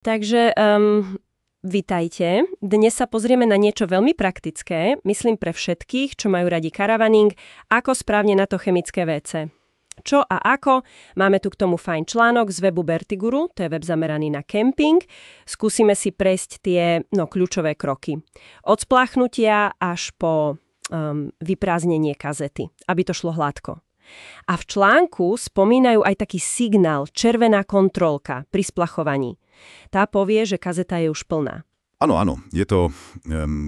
Takže, vitajte. Dnes sa pozrieme na niečo veľmi praktické, myslím pre všetkých, čo majú radi karavaning, ako správne na to chemické WC. Čo a ako? Máme tu k tomu fajn článok z webu Bertiguru, to je web zameraný na kemping. Skúsime si prejsť tie kľúčové kroky. Od spláchnutia až po vyprázdnenie kazety, aby to šlo hladko. A v článku spomínajú aj taký signál, červená kontrolka pri splachovaní. Tá povie, že kazeta je už plná. Áno, je to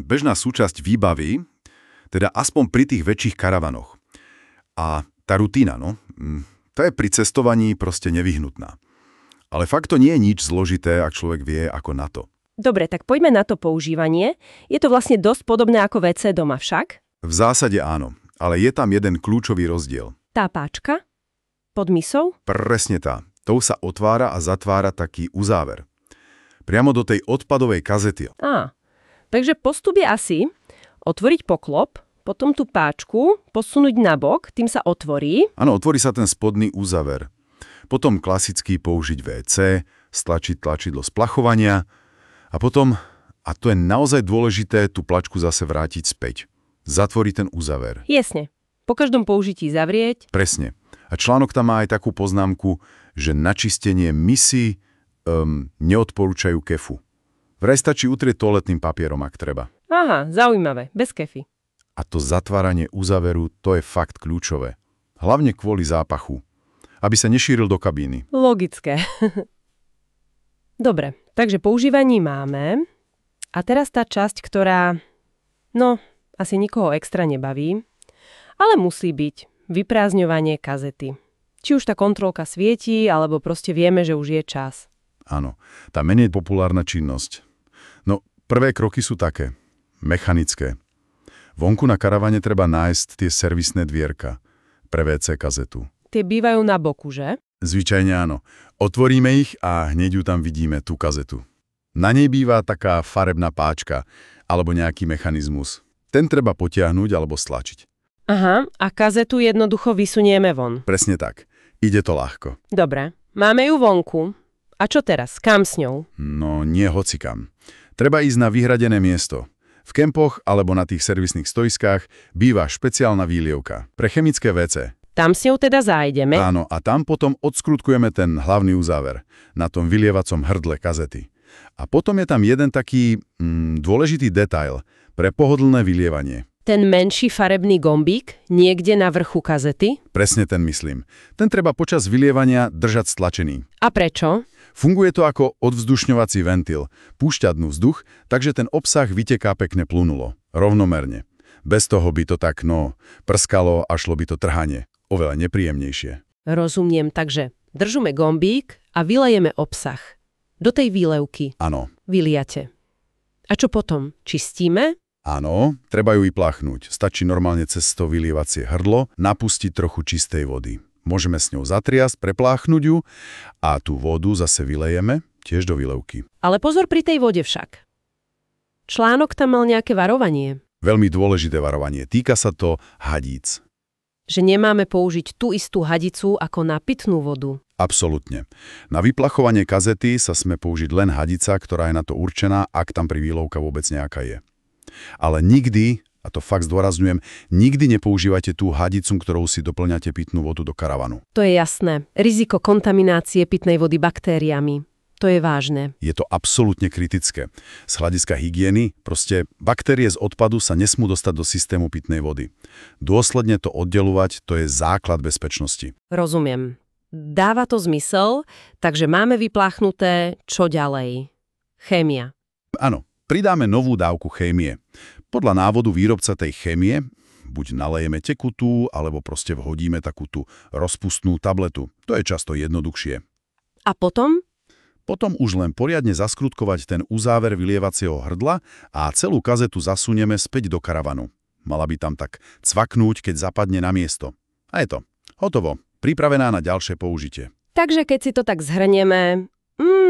bežná súčasť výbavy, teda aspoň pri tých väčších karavanoch. A tá rutina, tá je pri cestovaní proste nevyhnutná. Ale fakt to nie je nič zložité, ak človek vie, ako na to. Dobre, tak poďme na to používanie. Je to vlastne dosť podobné ako WC doma však? V zásade áno, ale je tam jeden kľúčový rozdiel. Tá páčka? Pod misou? Presne tá. Tou sa otvára a zatvára taký uzáver. Priamo do tej odpadovej kazety. Takže postup je asi otvoriť poklop, potom tú páčku posunúť nabok, tým sa otvorí. Áno, otvorí sa ten spodný uzáver. Potom klasicky použiť WC, stlačiť tlačidlo splachovania a potom, a to je naozaj dôležité, tú plačku zase vrátiť späť. Zatvoriť ten uzáver. Jasne. Po každom použití zavrieť. Presne. A článok tam má aj takú poznámku, že na čistenie misy neodporúčajú kefu. Vraj stačí utrieť toaletným papierom, ak treba. Aha, zaujímavé. Bez kefy. A to zatváranie uzáveru, to je fakt kľúčové. Hlavne kvôli zápachu. Aby sa nešíril do kabíny. Logické. Dobre, takže používaní máme. A teraz tá časť, ktorá, asi nikoho extra nebaví, ale musí byť vyprázdňovanie kazety. Či už tá kontrolka svietí, alebo proste vieme, že už je čas. Áno, tá menej populárna činnosť. Prvé kroky sú také. Mechanické. Vonku na karavane treba nájsť tie servisné dvierka pre WC kazetu. Tie bývajú na boku, že? Zvyčajne áno. Otvoríme ich a hneď ju tam vidíme, tú kazetu. Na nej býva taká farebná páčka alebo nejaký mechanizmus. Ten treba potiahnuť alebo stlačiť. Aha, a kazetu jednoducho vysunieme von. Presne tak. Ide to ľahko. Dobre, máme ju vonku. A čo teraz? Kam s ňou? Nie hocikam. Treba ísť na vyhradené miesto. V kempoch alebo na tých servisných stoiskách býva špeciálna výlievka pre chemické WC. Tam s ňou teda zájdeme? Áno, a tam potom odskrutkujeme ten hlavný uzáver na tom vylievacom hrdle kazety. A potom je tam jeden taký dôležitý detail pre pohodlné vylievanie. Ten menší farebný gombík niekde na vrchu kazety? Presne ten myslím. Ten treba počas vylievania držať stlačený. A prečo? Funguje to ako odvzdušňovací ventil. Púšťa dnu vzduch, takže ten obsah vyteká pekne plunulo, rovnomerne. Bez toho by to tak, prskalo a šlo by to trhanie. Oveľa nepríjemnejšie. Rozumiem, takže držíme gombík a vylejeme obsah. Do tej výlevky. Áno. Vyliate. A čo potom? Čistíme? Áno, treba ju vypláchnuť. Stačí normálne cez to vylievacie hrdlo napustiť trochu čistej vody. Môžeme s ňou zatriasť, prepláchnuť ju a tú vodu zase vylejeme tiež do výlevky. Ale pozor pri tej vode však. Článok tam mal nejaké varovanie. Veľmi dôležité varovanie. Týka sa to hadíc. Že nemáme použiť tú istú hadicu ako na pitnú vodu. Absolútne. Na vyplachovanie kazety sa sme použiť len hadica, ktorá je na to určená, ak tam privýlovka vôbec nejaká je. Ale nikdy, a to fakt zdôrazňujem, nikdy nepoužívajte tú hadicu, ktorou si doplňate pitnú vodu do karavanu. To je jasné. Riziko kontaminácie pitnej vody baktériami. To je vážne. Je to absolútne kritické. Z hľadiska hygieny, proste baktérie z odpadu sa nesmú dostať do systému pitnej vody. Dôsledne to oddeľovať, to je základ bezpečnosti. Rozumiem. Dáva to zmysel, takže máme vypláchnuté, čo ďalej? Chémia. Áno, pridáme novú dávku chémie. Podľa návodu výrobca tej chémie, buď nalejeme tekutú, alebo proste vhodíme takú tú rozpustnú tabletu. To je často jednoduchšie. A potom? Potom už len poriadne zaskrutkovať ten uzáver vylievacieho hrdla a celú kazetu zasunieme späť do karavanu. Mala by tam tak cvaknúť, keď zapadne na miesto. A je to. Hotovo. Pripravená na ďalšie použitie. Takže keď si to tak zhrnieme,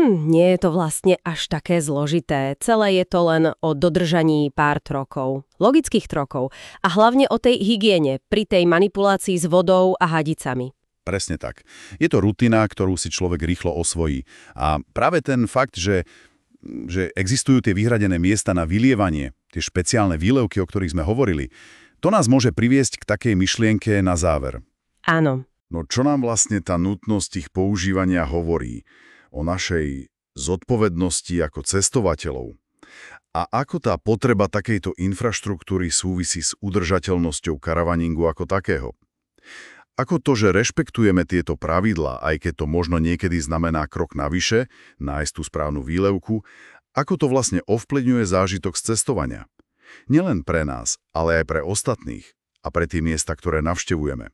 nie je to vlastne až také zložité. Celé je to len o dodržaní pár krokov. Logických krokov. A hlavne o tej hygiene pri tej manipulácii s vodou a hadicami. Presne tak. Je to rutina, ktorú si človek rýchlo osvojí. A práve ten fakt, že existujú tie vyhradené miesta na vylievanie, tie špeciálne výlevky, o ktorých sme hovorili, to nás môže priviesť k takej myšlienke na záver. Áno. No čo nám vlastne tá nutnosť ich používania hovorí o našej zodpovednosti ako cestovateľov? A ako tá potreba takejto infraštruktúry súvisí s udržateľnosťou karavaningu ako takého? Ako to, že rešpektujeme tieto pravidlá, aj keď to možno niekedy znamená krok navyše, nájsť tú správnu výlevku, ako to vlastne ovplyvňuje zážitok z cestovania? Nielen pre nás, ale aj pre ostatných a pre tie miesta, ktoré navštevujeme.